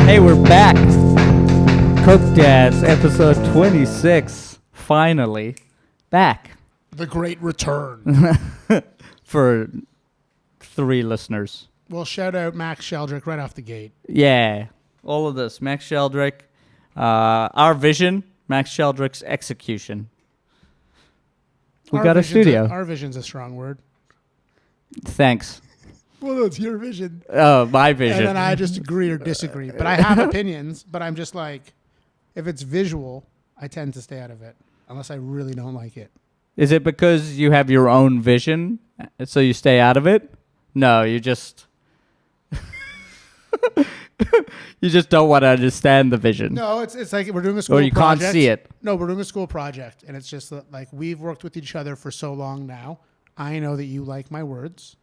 Hey, we're back. Coke Dads, episode 26. Finally. Back. The great return. For 3 listeners. Well, shout out Max Sheldrick right off the gate. Yeah. All of this. Max Sheldrick. Our vision. Max Sheldrick's execution. We got a studio. Our vision's a strong word. Thanks. Well, no, it's your vision. Oh, my vision. And then I just agree or disagree. But I have opinions, but I'm just like, if it's visual, I tend to stay out of it. Unless I really don't like it. Is it because you have your own vision, so you stay out of it? No, you just... you just don't want to understand the vision. No, it's like we're doing a school project. Or you project. can't see it. No, we're doing a school project. And it's just like we've worked with each other for so long now. I know that you like my words.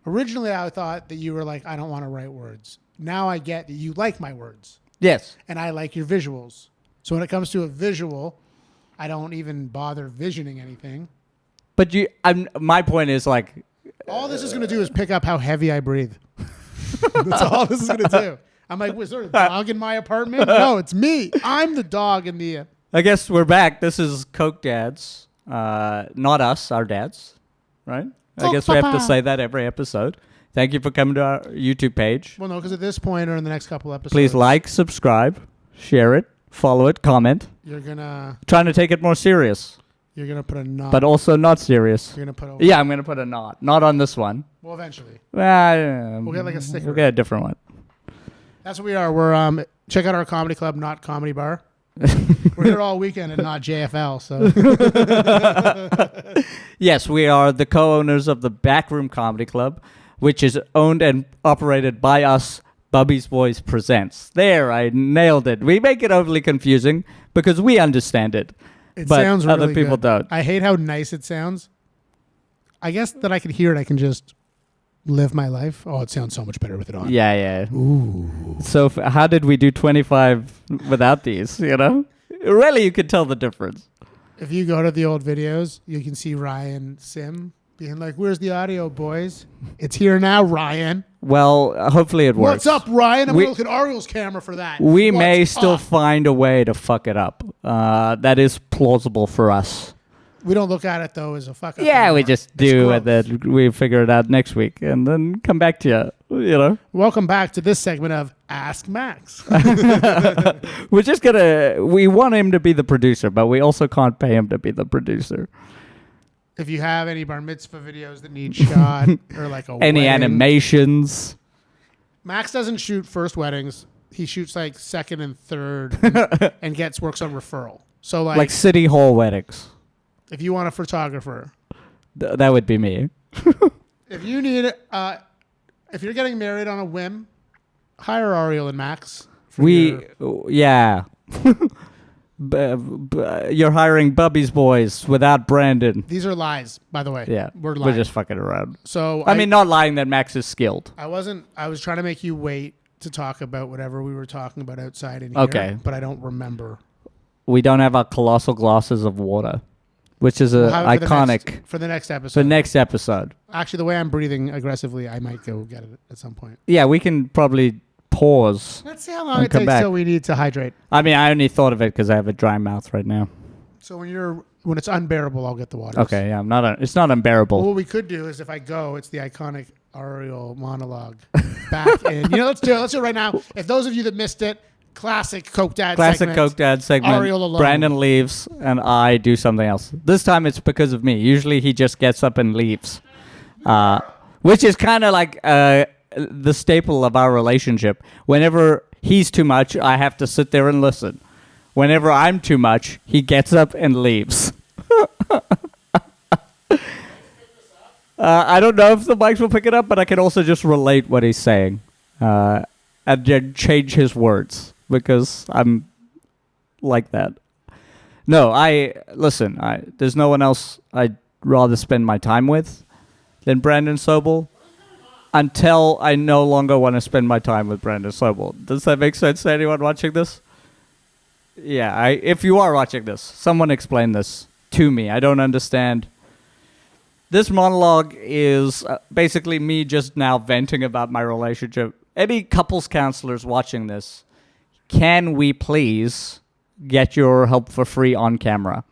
Originally, I thought that you were like, I don't want to write words. Now I get that you like my words. Yes. And I like your visuals. So when it comes to a visual, I don't even bother visioning anything. But my point is like... all this is going to do is pick up how heavy I breathe. That's all this is going to do. I'm like, was there a dog in my apartment? No, it's me. I'm the dog in the... I guess we're back. This is Coke Dads. Not us, our dads. Right? I guess we have to say that every episode. Thank you for coming to our YouTube page. Well, no, because at this point or in the next couple episodes... please like, subscribe, share it, follow it, comment. You're going to... trying to take it more serious. You're going to put a knot. But also not serious. You're going to put a... yeah, I'm going to put a knot. Not on this one. Well, eventually. We'll get like a sticker. We'll get a different one. That's what we are. We're check out our comedy club, not comedy bar. We're here all weekend and not JFL. So yes, we are the co-owners of the Backroom Comedy Club, which is owned and operated by us. Bubby's Boys Presents. There, I nailed it. We make it overly confusing because we understand it. It but sounds really other people good. don't. I hate how nice it sounds. I guess that I can hear it. I can just live my life. Oh, it sounds so much better with it on. Yeah, yeah. Ooh. So how did we do 25 without these, you know? Really, you could tell the difference. If you go to the old videos, you can see Ryan Sim being like, where's the audio, boys? It's here now, Ryan. Well, hopefully it works. What's up, Ryan? I'm going to look at Ariel's camera for that. We may still find a way to fuck it up. That is plausible for us. We don't look at it, though, as a fuck up. Yeah, anymore. we just do, and then we figure it out next week, and then come back to you know. Welcome back to this segment of Ask Max. We're just we want him to be the producer, but we also can't pay him to be the producer. If you have any bar mitzvah videos that need shot, or like any wedding, animations. Max doesn't shoot first weddings. He shoots like second and third, and works on referral. So like city hall weddings. If you want a photographer, that would be me. If you need, if you're getting married on a whim, hire Ariel and Max. Yeah. You're hiring Bubby's Boys without Brandon. These are lies, by the way. Yeah, we're lying. We're just fucking around. So I mean, not lying that Max is skilled. I was trying to make you wait to talk about whatever we were talking about outside in here. Okay, but I don't remember. We don't have our colossal glasses of water. Which is iconic for the next episode. For next episode. Actually, the way I'm breathing aggressively, I might go get it at some point. Yeah, we can probably pause. Let's see how long it takes till we need to hydrate. I mean, I only thought of it because I have a dry mouth right now. So when it's unbearable, I'll get the water. Okay, yeah, it's not unbearable. Well, what we could do is if I go, it's the iconic Ariel monologue back in. Let's do it. Let's do it right now. If those of you that missed it. Classic Coke Dad segment. Ariel alone. Brandon leaves and I do something else. This time it's because of me. Usually he just gets up and leaves. Which is kind of like the staple of our relationship. Whenever he's too much, I have to sit there and listen. Whenever I'm too much, he gets up and leaves. I don't know if the mics will pick it up, but I can also just relate what he's saying. And then change his words. Because I'm like that. No, there's no one else I'd rather spend my time with than Brandon Sobel until I no longer want to spend my time with Brandon Sobel. Does that make sense to anyone watching this? Yeah, if you are watching this, someone explain this to me. I don't understand This monologue is basically me just now venting about my relationship. Any couples counselors watching this, can we please get your help for free on camera?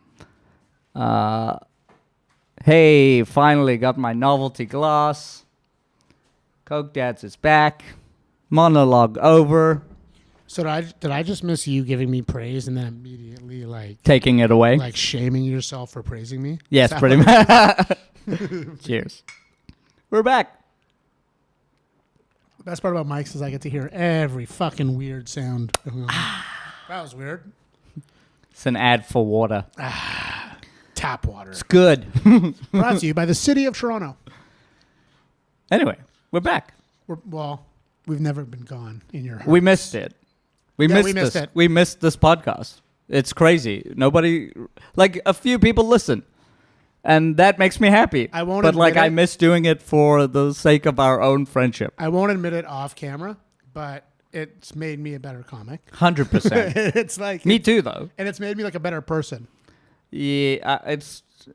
Hey, finally got my novelty glass. Coke Dads is back. Monologue over. So did I just miss you giving me praise and then immediately like Taking it away. like shaming yourself for praising me? Yes, Is that pretty what- much. Cheers. We're back. The best part about mics is I get to hear every fucking weird sound. That was weird. It's an ad for water. Tap water. It's good. Brought to you by the city of Toronto. Anyway, we're back. We've never been gone in your heart. We missed it. We Yeah, missed this. We missed this podcast. It's crazy. Nobody, like a few people listen. And that makes me happy. I won't But like admit I it. miss doing it for the sake of our own friendship. I won't admit it off camera, but it's made me a better comic. 100%. It's like Me too, though. and it's made me like a better person. Yeah,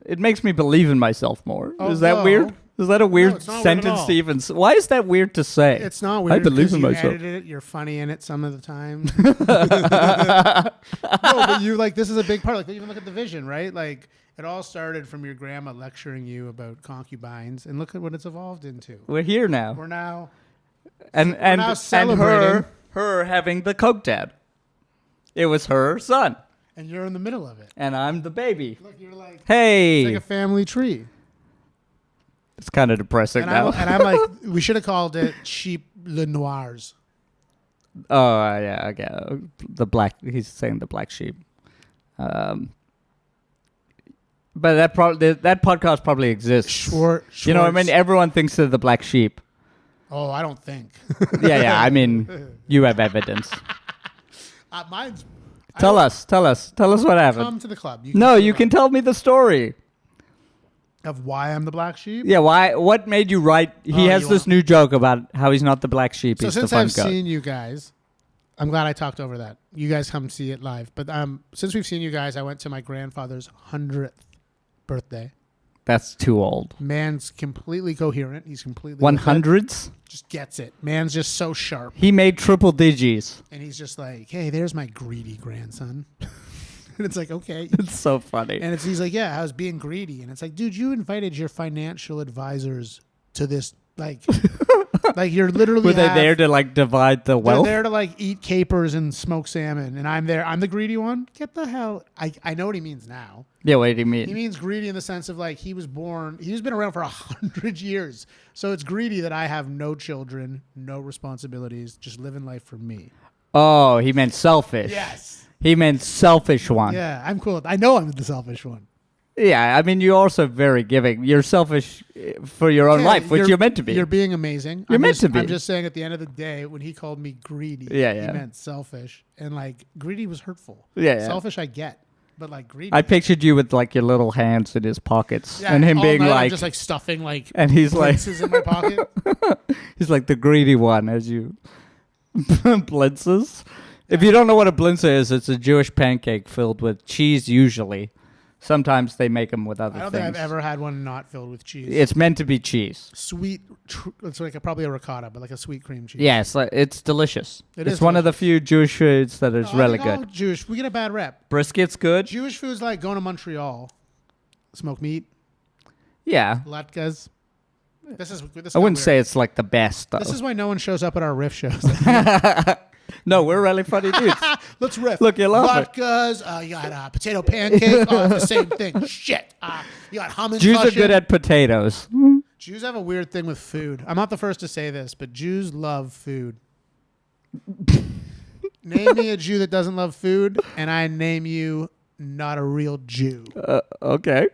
it makes me believe in myself more. Is that weird? Is that a weird it's not weird at sentence all. to even say? Why is that weird to say? It's not weird. I believe because in you myself. edited it. You're funny in it some of the time. No, but you like this is a big part. Like even look at the vision, right? Like it all started from your grandma lecturing you about concubines, and look at what it's evolved into. We're here now. We're now and now and celebrating. her having the Coke Dad. It was her son. and you're in the middle of it. And I'm the baby. Look, you're like Hey. it's like a family tree. It's kind of depressing And now. I'm like, we should have called it Sheep Le Noirs. Oh, yeah, okay. The black, he's saying the black sheep. But that podcast probably exists. Short. You know what I mean? Everyone thinks they're the black sheep. Oh, I don't think. Yeah. I mean, you have evidence. Mine's. Tell us what happened. Come to the club. You can tell me the story. Of why I'm the black sheep. Yeah, why? What made you write? He has this new joke about how he's not the black sheep. So he's since the fun I've guy. seen you guys, I'm glad I talked over that. You guys come see it live. But since we've seen you guys, I went to my grandfather's 100th birthday. That's too old. Man's completely coherent. He's completely with it. 100s? Just gets it. Man's just so sharp. He made triple digits. And he's just like, hey, there's my greedy grandson. And it's like, okay. It's so funny. And he's like, yeah, I was being greedy. And it's like, dude, you invited your financial advisors to this, like, like you're literally. Were they there to like divide the They're wealth? there to like eat capers and smoke salmon, and I'm there. I'm the greedy one. Get the hell. I know what he means now. Yeah, what do you He mean? means greedy in the sense of like he's been around for 100 years. So it's greedy that I have no children, no responsibilities, just living life for me. Oh, he meant selfish. Yes. He meant selfish one. Yeah, I'm cool. I know I'm the selfish one. Yeah, I mean, you're also very giving. You're selfish for your own Yeah, life, which you're meant to be. You're being amazing. You're meant to be. I'm just saying at the end of the day, when he called me greedy, Yeah. he meant selfish. And like greedy was hurtful. Yeah. Selfish I get. But like greedy. I pictured you with like your little hands in his pockets Yeah, and him all being night I'm like, just like stuffing like and he's like, blintzes in my pocket. he's like the greedy one as you blintzes. If you don't know what a blintzer is, it's a Jewish pancake filled with cheese usually. Sometimes they make them with other I don't things. think I've ever had one not filled with cheese. It's meant to be cheese. Sweet. It's like probably a ricotta, but like a sweet cream cheese. Yeah, it's delicious. It It's is one of the delicious. few Jewish foods that is I really think all good. Jewish. We get a bad rep. Brisket's good. Jewish food's like going to Montreal, smoke meat, Yeah. latkes. This I got wouldn't weird. say it's like the best, though. This is why no one shows up at our riff shows. No, we're really funny dudes. Let's riff. Look, you're laughing. Latkes. You got potato pancake. Oh, the same thing. Shit. You got hummus. Jews are good at potatoes. Jews have a weird thing with food. I'm not the first to say this, but Jews love food. Name me a Jew that doesn't love food, and I name you not a real Jew. Okay.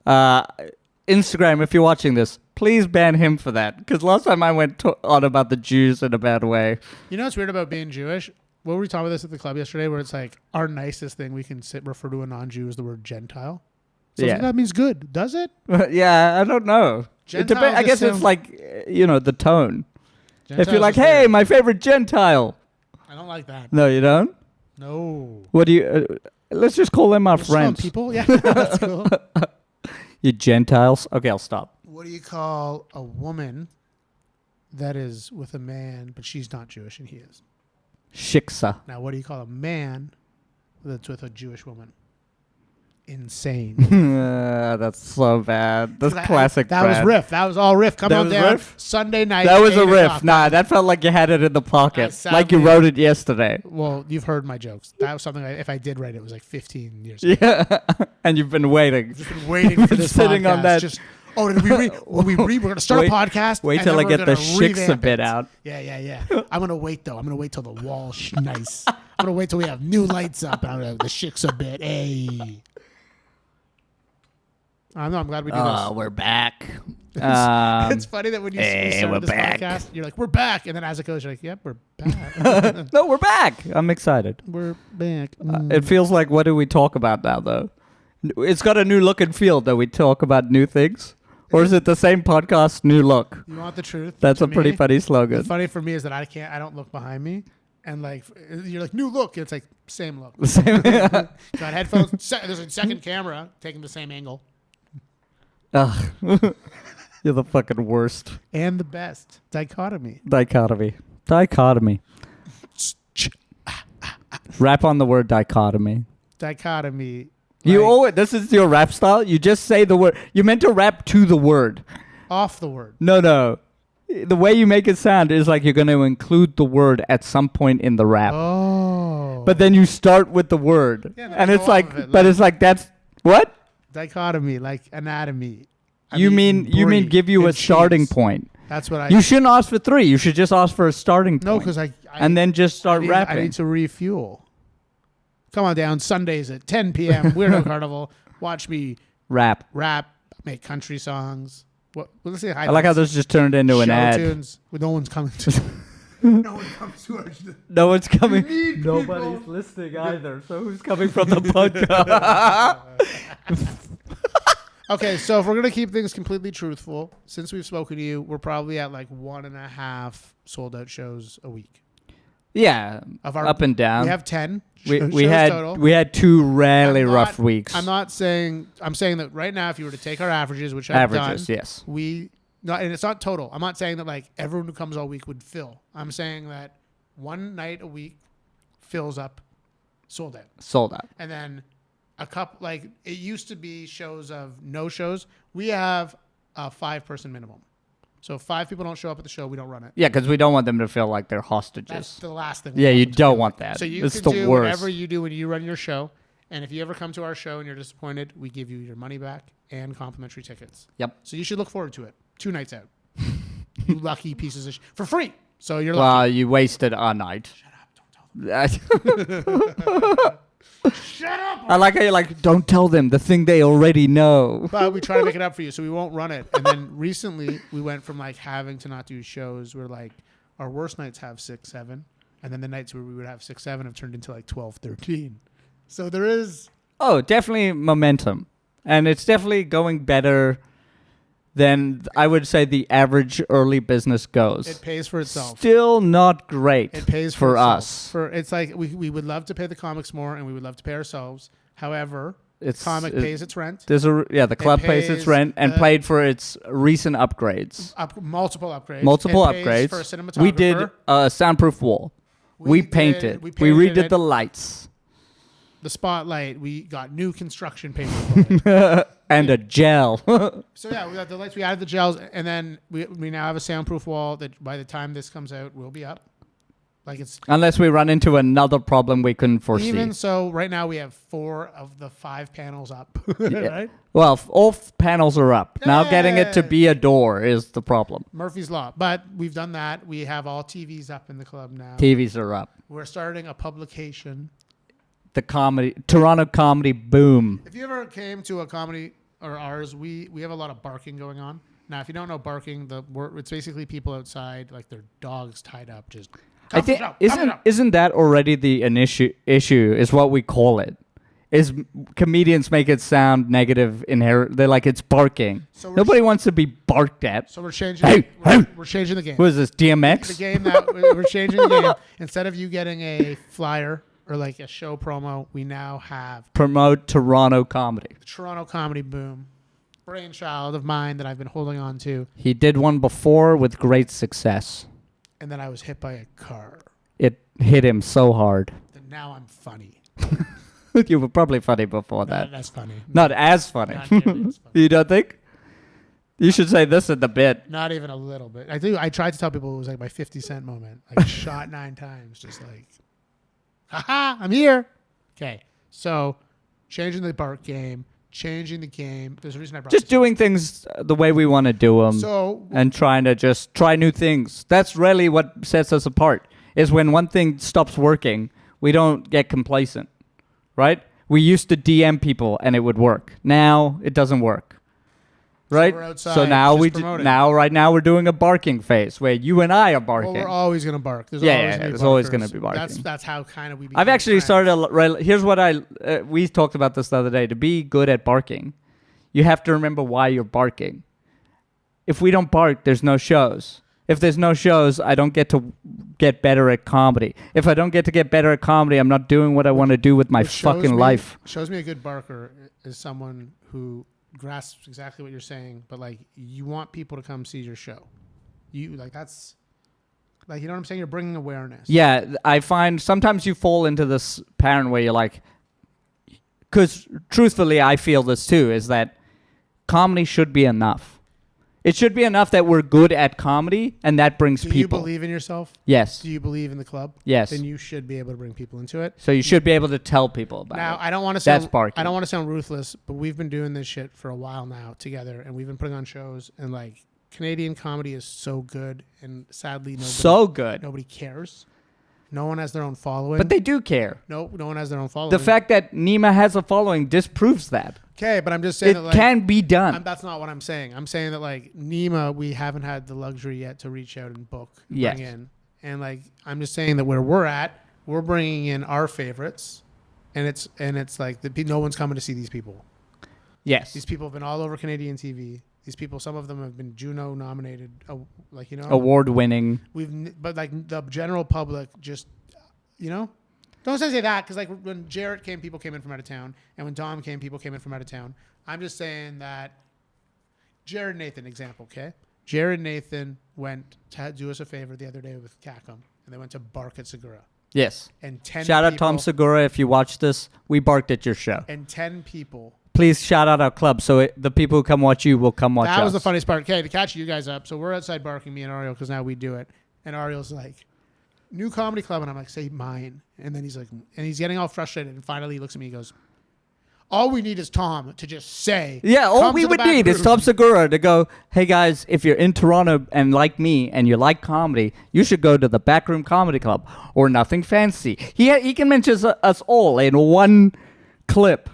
Instagram, if you're watching this, please ban him for that. Because last time I went on about the Jews in a bad way. You know what's weird about being Jewish? What were we talking about this at the club yesterday, where it's like our nicest thing we can refer to a non-Jew is the word Gentile. So Yeah. that means good, does it? Yeah, I don't know. Gentiles I guess it's assume- like, the tone. If Gentiles you're like, is hey, weird. my favorite Gentile. I don't like that. No, you don't? No. What do you... let's just call them our Just some friends. people, yeah, that's cool. You Gentiles. Okay, I'll stop. What do you call a woman that is with a man, but she's not Jewish and he is? Shiksa. Now, what do you call a man that's with a Jewish woman? Insane. That's so bad. That's classic. That was Brad. riff. That was all riff. Come That on was down. riff? Sunday night. That was a 8 riff. o'clock. Nah, that felt like you had it in the pocket. Like you sadly- wrote it yesterday. Well, you've heard my jokes. That was something if I did write it was like 15 years ago. Yeah. And you've been waiting. I've just been waiting for this Sitting podcast. on that. Just, did we we're going to start Wait- a podcast. Wait and till then I we're get the gonna shiksa revamp bit it. out. Yeah. I'm going to wait, though. I'm going to wait till the wall's nice. I'm going to wait till we have new lights up. And I'm gonna, the shiksa bit. Hey. I'm glad we do this. We're back. It's funny that when you hey, started we're this back. podcast, you're like, we're back. And then as it goes, you're like, yep, we're back. No, we're back. I'm excited. We're back. It feels like, what do we talk about now, though? It's got a new look and feel, though. We talk about new things. Or is it the same podcast, new look? You want the truth? That's To a pretty me, funny slogan. funny for me is that I don't look behind me. And like, you're like, new look. It's like, same look. The same. Got headphones. There's a second camera taking the same angle. Ugh. You're the fucking worst. And the best. Dichotomy. Dichotomy. Rap on the word dichotomy. Dichotomy. You like, owe it. This is your rap style. You just say the word. You meant to rap to the word. off the word. No. The way you make it sound is like you're going to include the word at some point in the rap. Oh. But then you start with the word. Yeah, and go it's off like, of it, but like- it's like, that's what? Dichotomy, like anatomy. You mean give you a starting point. That's what I. You shouldn't ask for 3. You should just ask for a starting point. No, because I and then just start I rapping. need to refuel. Come on down Sundays at 10 p.m. Weirdo Carnival. Watch me Rap. make country songs. Let's say hi. I like how this just turned into an show ad. tunes. No one's coming to. No one comes to our. No one's coming. need Nobody's people. listening either. So who's coming from the podcast? Okay, so if we're gonna keep things completely truthful, since we've spoken to you, we're probably at like 1.5 sold out shows a week. Yeah, Of our, up and down. We have 10. We shows had total. we had 2 really I'm not- rough weeks. I'm saying that right now, if you were to take our averages, which I've Averages, done, yes. and it's not total. I'm not saying that like everyone who comes all week would fill. I'm saying that one night a week fills up, sold out, Sold out. and then a couple. Like it used to be shows of no shows. We have a 5-person minimum. So if 5 people don't show up at the show, we don't run it. Yeah, because we don't want them to feel like they're hostages. That's the last thing. Yeah, you them to don't do. want that. So you It's can the do worst. whatever you do when you run your show. And if you ever come to our show and you're disappointed, we give you your money back and complimentary tickets. Yep. So you should look forward to it. 2 nights out. You lucky pieces of for free. So you're Well, lucky. you wasted a night. Shut up. Don't tell them. Shut up. I like how you're like, don't tell them the thing they already know. But we try to make it up for you, so we won't run it. And then recently, we went from like having to not do shows where like our worst nights have 6, 7. And then the nights where we would have 6, 7 have turned into like 12, 13. So there is... Oh, definitely momentum. And it's definitely going better than I would say the average early business goes. It pays for itself. Still not great It pays for itself. us. It's like we would love to pay the comics more and we would love to pay ourselves. However, It's comic pays its rent. There's the club pays its pays, rent and paid for its recent upgrades. Multiple upgrades. Multiple It pays for a upgrades. cinematographer. We did a soundproof wall. We painted. We painted redid it. the lights. The spotlight. We got new construction paper for it. And a gel. So yeah, we got the lights. We added the gels, and then we now have a soundproof wall that by the time this comes out will be up. Like it's Unless we run into another problem we couldn't foresee. even so. Right now we have 4 of the 5 panels up. Right. Well, all panels are up. Now getting it to Yay. be a door is the problem. Murphy's Law. But we've done that. We have all TVs up in the club now. TVs are up. We're starting a publication. The Toronto comedy boom. If you ever came to a comedy or ours, we have a lot of barking going on. Now, if you don't know barking, it's basically people outside, like their dogs tied up, just. I think isn't that already the issue? Is what we call it. Is comedians make it sound negative? They're like it's barking. So Nobody wants to be barked at. So we're changing. Hey, we're changing the game. What is this? DMX? The game that we're changing the game. Instead of you getting a flyer or like a show promo, we now have Promote Toronto comedy. the Toronto comedy boom. brainchild of mine that I've been holding on to. He did one before with great success. And then I was hit by a car. It hit him so hard. And now I'm funny. You were probably funny before that. That's funny. Not as funny. Not nearly as funny. You don't think? You should say this in the bit. Not even a little bit. I do. I tried to tell people it was like my 50 Cent moment. Like shot 9 times. Just like, haha, I'm here. Okay. So changing the bark game, changing the game. There's a reason I brought Just this doing things the way we want to do them. So And trying to just try new things. That's really what sets us apart. Is when one thing stops working, we don't get complacent. Right? We used to DM people and it would work. Now it doesn't work. Right? we're outside So now just we promoting. right now we're doing a barking phase where you and I are barking. well, we're always gonna bark. There's Yeah, always yeah, gonna be there's always barkers. gonna be barking. That's how kind of we. I've became actually friends. started. Here's what we talked about this the other day. To be good at barking, you have to remember why you're barking. If we don't bark, there's no shows. If there's no shows, I don't get to get better at comedy. If I don't get to get better at comedy, I'm not doing what I want to do with my What shows fucking me- life. Shows me a good barker is someone who grasps exactly what you're saying, but like you want people to come see your show. You like that's like you know what I'm saying. You're bringing awareness. Yeah, I find sometimes you fall into this pattern where you're like, because truthfully, I feel this too, is that comedy should be enough. It should be enough that we're good at comedy, and that brings Do people. you believe in yourself? Yes. Do you believe in the club? Yes. Then you should be able to bring people into it. So you should be able to tell people about Now, it. I don't want to That's sound barking. I don't want to sound ruthless, but we've been doing this shit for a while now together, and we've been putting on shows, and like Canadian comedy is so good, and sadly So good. nobody cares. No one has their own following. But they do care. no one has their own following. The fact that Nima has a following disproves that. Okay, but I'm just saying It that like can be done. that's not what I'm saying. I'm saying that like Nima, we haven't had the luxury yet to reach out and book, and Yes. bring in, and like I'm just saying that where we're at, we're bringing in our favorites, and it's like no one's coming to see these people. Yes. These people have been all over Canadian TV. These people, some of them have been Juno nominated, like you know, Award winning. but like the general public just, you know, don't say that because like when Jarrett came, people came in from out of town, and when Dom came, people came in from out of town. I'm just saying that Jared Nathan example, okay? Jared Nathan went to do us a favor the other day with Kakum, and they went to bark at Segura. Yes. And 10 Shout out people, Tom Segura if you watch this. We barked at your show. And 10 people. Please shout out our club so the people who come watch you will come watch us. That was the funniest part. Okay, to catch you guys up. So we're outside barking, me and Ariel, because now we do it. And Ariel's like, new comedy club. And I'm like, say mine. And then he's like, and he's getting all frustrated. And finally he looks at me and goes, all we need is Tom to just say. Yeah, all come we to the would back need is room." Tom Segura to go, hey guys, if you're in Toronto and like me and you like comedy, you should go to the Backroom Comedy Club or Nothing Fancy. He can mention us all in one clip.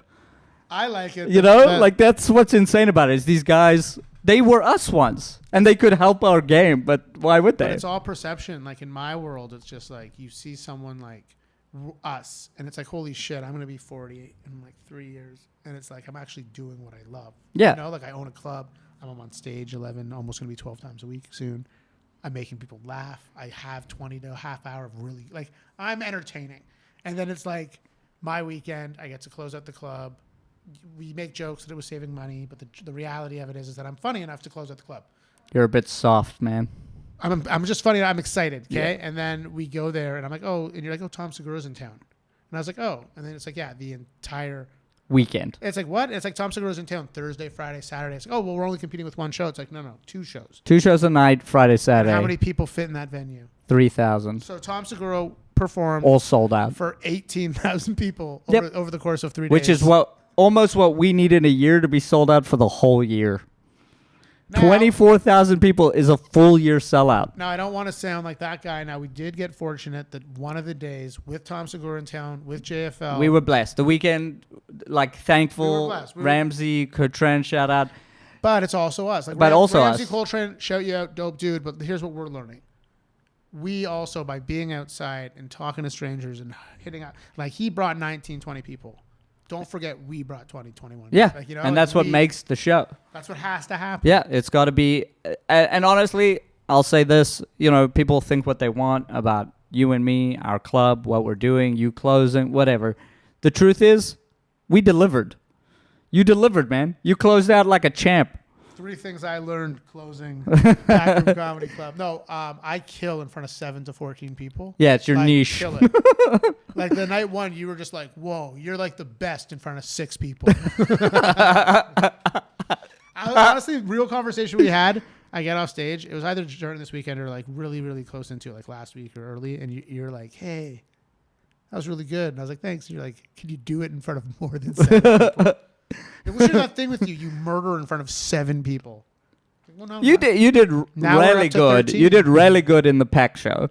I like it. You know, like that's what's insane about it is these guys, they were us once and they could help our game, but why would But they? it's all perception. Like in my world, it's just like you see someone like us, and it's like, holy shit, I'm gonna be 40 in like 3 years, and it's like I'm actually doing what I love. Yeah. You know, like I own a club. I'm on stage 11, almost gonna be 12 times a week soon. I'm making people laugh. I have 20 to a half hour of really like I'm entertaining, and then it's like my weekend. I get to close out the club. We make jokes that it was saving money, but the reality of it is that I'm funny enough to close out the club. You're a bit soft, man. I'm just funny. I'm excited. Okay. Yeah. And then we go there and I'm like, oh, and you're like, oh, Tom Segura's in town. And I was like, oh, and then it's like, yeah, the entire, Weekend. it's like, what? It's like Tom Segura's in town Thursday, Friday, Saturday. It's like, oh, well, we're only competing with one show. It's like, no, 2 shows. 2 shows a night, Friday, And Saturday. how many people fit in that venue? 3,000. So Tom Segura performed All sold out. for 18,000 people Yep. over the course of 3 days. Which is almost what we need in a year to be sold out for the whole year. Now- 24,000 people is a full year sellout. Now, I don't want to sound like that guy. Now, we did get fortunate that one of the days with Tom Segura in town, with JFL. We were blessed. The weekend, like, thankful. We were blessed. Ramsey, Cotrand, shout out. But it's also us. Like, But also Ramsey us. Coltrane, shout you out, dope dude. But here's what we're learning. We also, by being outside and talking to strangers and hitting out, like he brought 19, 20 people. Don't forget we brought 20, 21. Yeah, Like, you know, and that's what we- makes the show. That's what has to happen. Yeah, it's got to be. And honestly, I'll say this. You know, people think what they want about you and me, our club, what we're doing, you closing, whatever. The truth is, we delivered. You delivered, man. You closed out like a champ. 3 things I learned closing Back Room Comedy Club. No, I kill in front of 7 to 14 people. Yeah, it's your Like, niche. Kill it. Like the night one, you were just like, whoa, you're like the best in front of 6 people. Honestly, real conversation we had, I get off stage. It was either during this weekend or like really, really close into it, like last week or early. And you're like, hey, that was really good. And I was like, thanks. And you're like, can you do it in front of more than 7 people? What's that thing with you? You murder in front of 7 people. Well, no, You did Now we're really up to good. 13. You did really good in the pack show.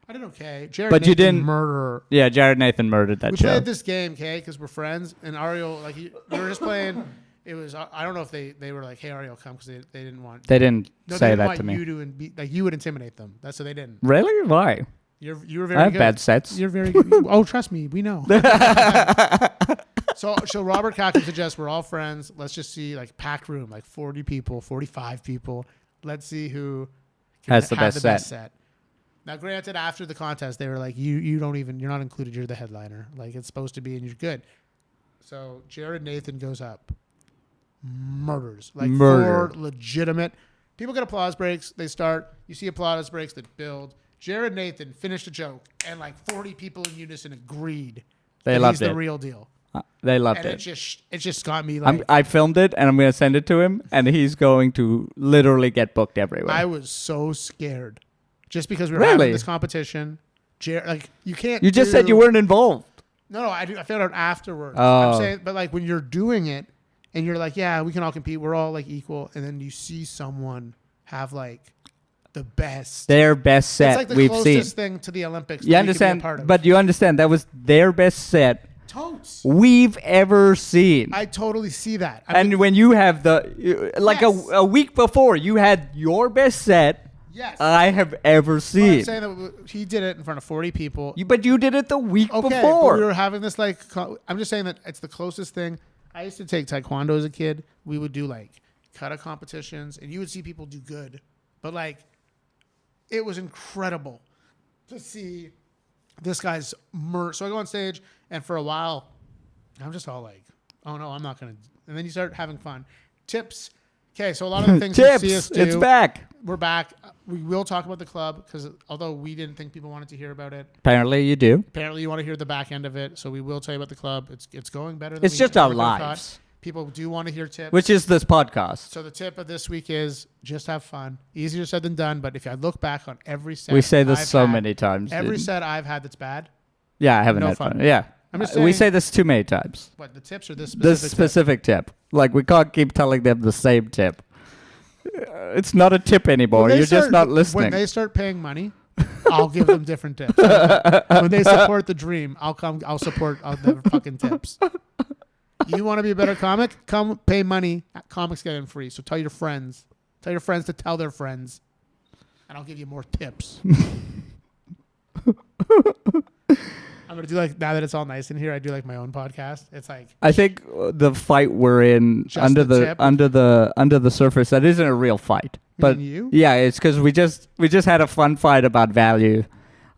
I did okay. Jared But you Nathan didn't- murder. Yeah, Jared Nathan murdered that We show. played this game, okay, because we're friends. And Ariel, like, we were just playing. It was, I don't know if they were like, hey, Ariel, come, because they didn't want. They didn't No, say they didn't that want to me. you to like you would intimidate them. That's so they didn't. Really? Why? You were very I have good. bad sets. You're very good. Oh, trust me, we know. So Robert Cochran suggests we're all friends. Let's just see like packed room, like 40 people, 45 people. Let's see who Has the have best set. Now, granted, after the contest, they were like, you're not included. You're the headliner. Like it's supposed to be, and you're good. So Jared Nathan goes up, murders like Murder. 4 legitimate. People get applause breaks. They start. You see applause breaks that build. Jared Nathan finished a joke, and like 40 people in unison agreed. They that loved he's it. the real deal. They loved And it. it just got me like I filmed it, and I'm going to send it to him, and he's going to literally get booked everywhere. I was so scared, just because we were Really? having this competition. Like you can't. You just said you weren't involved. No, I found out afterwards. Oh. I'm saying, but like when you're doing it, and you're like, yeah, we can all compete. We're all like equal, and then you see someone have like the best. Their best It's set like the we've closest seen. thing to the Olympics. You that we could be a understand? part of. But you understand that was their best set totes. we've ever seen. I totally see that. I mean, And when you have like Yes. a week before, you had your best set yes. I have ever But I'm seen. saying that he did it in front of 40 people. But you did it the week Okay, before. but we were having this like. I'm just saying that it's the closest thing. I used to take taekwondo as a kid. We would do like kata competitions, and you would see people do good, but like, it was incredible to see this guy's So I go on stage, and for a while, I'm just all like, "Oh no, I'm not gonna." And then you start having fun. Tips. Okay, so a lot of the things you see us Tips. do. It's back. We're back. We will talk about the club because although we didn't think people wanted to hear about it, Apparently you do. apparently you want to hear the back end of it. So we will tell you about the club. It's going better. Than It's we just our ever thought. lives, People do want to hear tips. which is this podcast. So the tip of this week is just have fun. Easier said than done. But if I look back on every set, We say this I've so had, many times. Every dude. set I've had that's bad. Yeah, I haven't no had fun. fun. Yeah. I'm just We saying- say this too many times. What the tips or this This specific? specific tip. Like, we can't keep telling them the same tip. It's not a tip anymore. You're just not listening. When they start paying money, I'll give them different tips. When they support the dream, I'll never fucking tips. You want to be a better comic? Come pay money. Comics get in free. So tell your friends. Tell your friends to tell their friends. And I'll give you more tips. I'm going to do like, now that it's all nice in here, I do like my own podcast. It's like, I think the fight we're in Just under the the tip? under the surface, that isn't a real fight. But and you? yeah, it's because we just had a fun fight about value.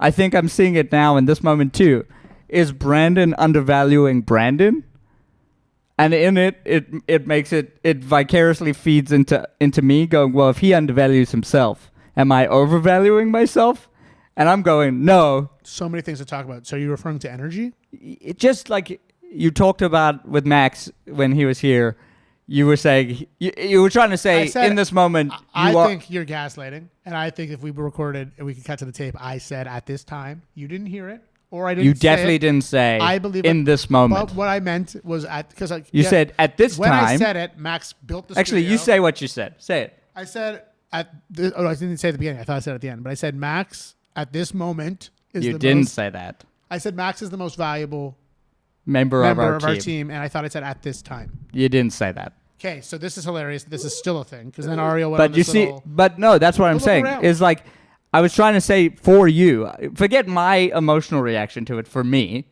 I think I'm seeing it now in this moment too. Is Brandon undervaluing Brandon? And in it makes it vicariously feeds into me going, well, if he undervalues himself, am I overvaluing myself? And I'm going, no. So many things to talk about. So you're referring to energy? It just like you talked about with Max when he was here, you were saying you were trying to say I said- in this moment. I you are, think you're gaslighting, and I think if we recorded and we could cut to the tape, I said at this time you didn't hear it, or I didn't. you say definitely it. didn't say. I believe in it, this moment. But what I meant was because You said at this when time. I said it, Max built the. Actually, you studio. say what you said. Say it. I said I didn't say at the beginning. I thought I said at the end, but I said Max at this moment is You the didn't most, say that. I said Max is the most valuable Member of member our of our team. team, and I thought I said at this time. You didn't say that. Okay, so this is hilarious. This is still a thing because then Ariel went on But you this see, little- but no, that's what I'm Look saying. around. Is like, I was trying to say for you, forget my emotional reaction to it for me,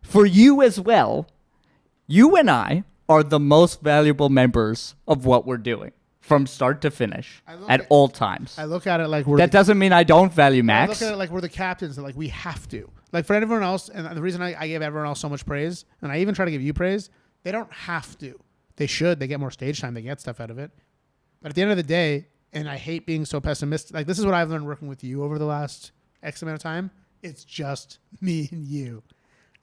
for you as well, you and I are the most valuable members of what we're doing from start to finish I look at at- all times. I look at it like we're That doesn't mean I don't value I Max. look at it like we're the captains and like we have to. Like for everyone else, and the reason I give everyone else so much praise, and I even try to give you praise, they don't have to. They should. They get more stage time. They get stuff out of it. But at the end of the day, and I hate being so pessimistic. Like, this is what I've learned working with you over the last X amount of time. It's just me and you.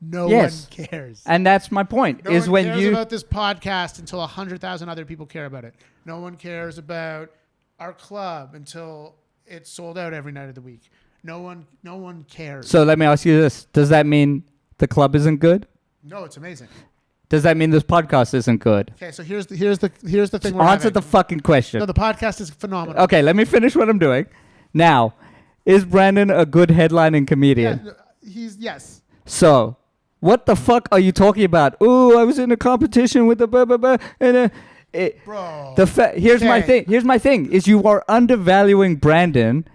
No one cares. And that's my point. No one cares about this podcast until 100,000 other people care about it. No one cares about our club until it's sold out every night of the week. No one cares. So let me ask you this. Does that mean the club isn't good? No, it's amazing. Does that mean this podcast isn't good? Okay, so here's the thing. Answer the fucking question. No, the podcast is phenomenal. Okay, let me finish what I'm doing. Now, is Brandon a good headlining comedian? Yeah, yes. So, what the fuck are you talking about? Ooh, I was in a competition with the blah blah blah. And bro. Here's my thing. Here's my thing. Is you are undervaluing Brandon,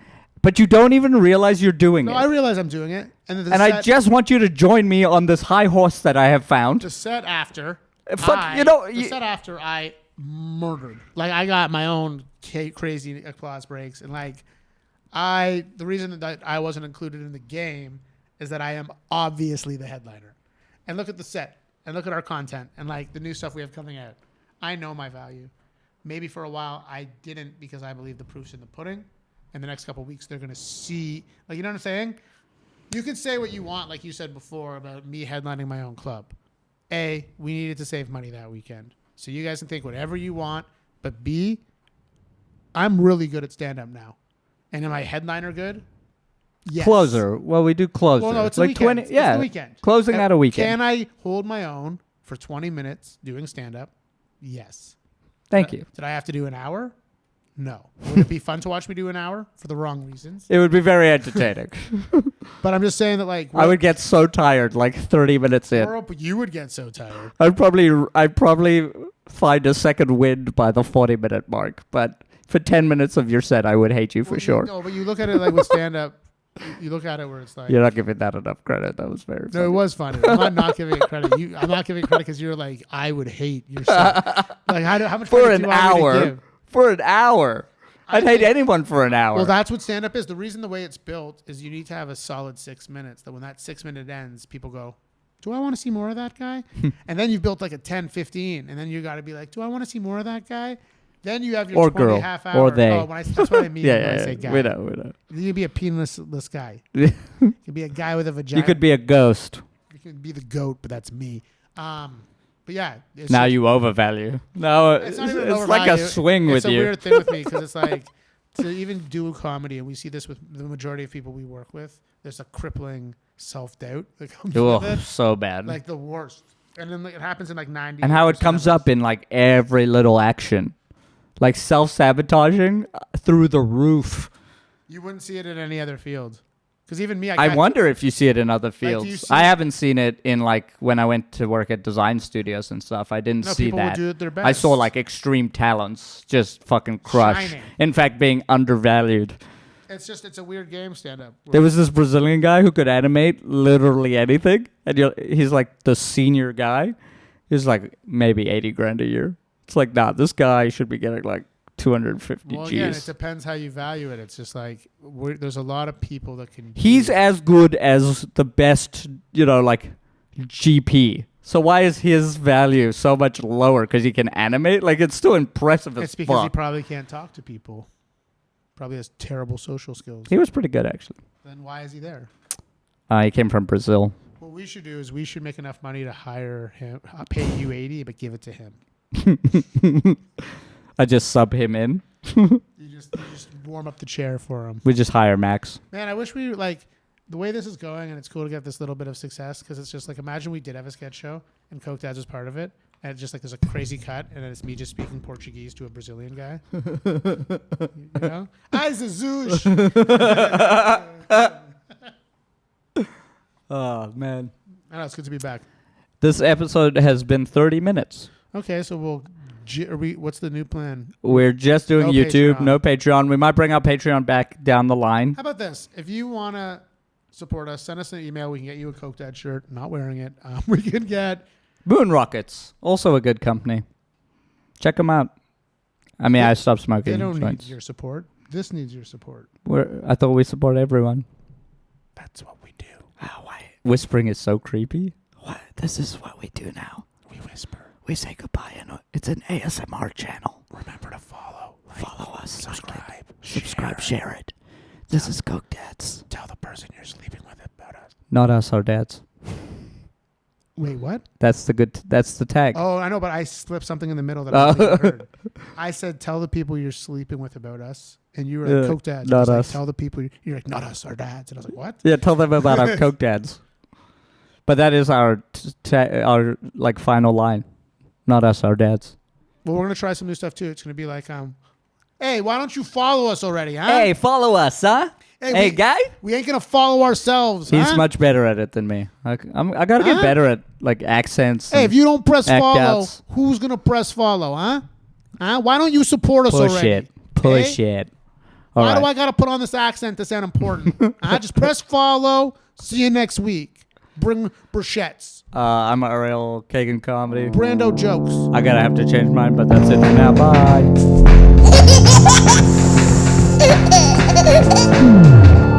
but you don't even realize you're doing it. No, I realize I'm doing it, and I just want you to join me on this high horse that I have found. The set after. The set after I murdered. Like, I got my own crazy applause breaks, and like, the reason that I wasn't included in the game is that I am obviously the headliner. And look at the set, and look at our content, and like the new stuff we have coming out. I know my value. Maybe for a while I didn't, because I believe the proof's in the pudding. In the next couple of weeks, they're gonna see, like, you know what I'm saying? You can say what you want, like you said before about me headlining my own club. A, we needed to save money that weekend. So you guys can think whatever you want. But B, I'm really good at stand-up now. And am I headliner good? Yes. Closer. Well, we do closer. Well, no, it's like the weekend. 20. It's yeah, the weekend. Closing out a weekend. Can I hold my own for 20 minutes doing stand-up? Yes. Thank you. Did I have to do an hour? No. Would it be fun to watch me do an hour for the wrong reasons? It would be very entertaining. But I'm just saying that, like, I would get so tired like 30 minutes in. You would get so tired. I'd probably find a second wind by the 40-minute mark. But for 10 minutes of your set, I would hate you for sure. No, but you look at it like with stand-up. You look at it where it's like, you're not giving that enough credit. That was very funny. No, it was funny. I'm not giving it credit. I'm not giving it credit because you're like, I would hate your set. Like, how much for credit an do you want me to give? For an hour. I'd hate anyone for an hour. Well, that's what stand-up is. The reason the way it's built is you need to have a solid 6 minutes, that when that 6 minute ends, people go, do I want to see more of that guy? And then you've built like a 10, 15, and then you got to be like, do I want to see more of that guy? Then you have your 20 girl, half hour. or they. Oh, that's what I mean when I say guy. We know. You could be a penisless guy. You could be a guy with a vagina. You could be a ghost. You could be the goat, but that's me. But yeah. Now you overvalue. No, it's like a swing with you. It's a weird thing with me because it's like, to even do comedy, and we see this with the majority of people we work with, there's a crippling self-doubt that comes with it. So bad. Like the worst. And then it happens in like 90. And how it comes up in like every little action. Like self-sabotaging through the roof. You wouldn't see it in any other field. Because even me, I wonder if you see it in other fields. I haven't seen it in like when I went to work at design studios and stuff. I didn't see people that. Would do it their best. I saw like extreme talents just fucking crush. Shining. In fact, being undervalued. It's a weird game stand-up. There was this Brazilian guy who could animate literally anything. And he's like the senior guy. He's like maybe 80 grand a year. It's like, nah, this guy should be getting like 250 Well, Gs. again, it depends how you value it. It's just like there's a lot of people that can. He's as good as the best, like GP. So why is his value so much lower? Because he can animate? Like, it's still impressive as fuck. It's because he probably can't talk to people. Probably has terrible social skills. He was pretty good, actually. Then why is he there? He came from Brazil. What we should do is we should make enough money to hire him, pay you 80, but give it to him. I just sub him in. You just warm up the chair for him. We just hire Max. Man, I wish we like the way this is going, and it's cool to get this little bit of success because it's just like, imagine we did have a sketch show and Coke Dads was part of it, and it's just like there's a crazy cut, and then it's me just speaking Portuguese to a Brazilian guy. You know, Ai Jesus. Oh man, I know, it's good to be back. This episode has been 30 minutes. Okay, so what's the new plan? We're just doing No YouTube, Patreon. no Patreon. We might bring our Patreon back down the line. How about this? If you want to support us, send us an email. We can get you a Coke Dad shirt. Not wearing it. We can get Moon Rockets, also a good company. Check them out. I mean, I stopped smoking. They don't joints. need your support. This needs your support. I thought we support everyone. That's what we do. Oh, why? Whispering is so creepy. What? This is what we do now. We whisper. We say goodbye, and it's an ASMR channel. Remember to follow us, subscribe, share it. This is Coke Dads. tell the person you're sleeping with about us. Not us, our dads. Wait, what? That's the tag. Oh, I know, but I slipped something in the middle that I don't think you heard. I said, tell the people you're sleeping with about us. And you were like, Coke Dads. Not I was us. Like, tell the people, you're like, not us, our dads. And I was like, what? Yeah, tell them about our Coke Dads. But that is our like final line. Not us, our dads. Well, we're going to try some new stuff too. It's going to be like, hey, why don't you follow us already, huh? Hey, follow us, huh? Hey, guy. We ain't going to follow ourselves, He's huh? much better at it than me. I got to get better at like accents. Hey, if you don't press act follow, outs. who's going to press follow, huh? Huh? Why don't you support us Push already? it. Push it. All Why right. do I got to put on this accent to sound important? Just press follow. See you next week. Bring bruschettes. I'm Ariel Kagan Comedy. Brando jokes. I gotta have to change mine, but that's it for now. Bye.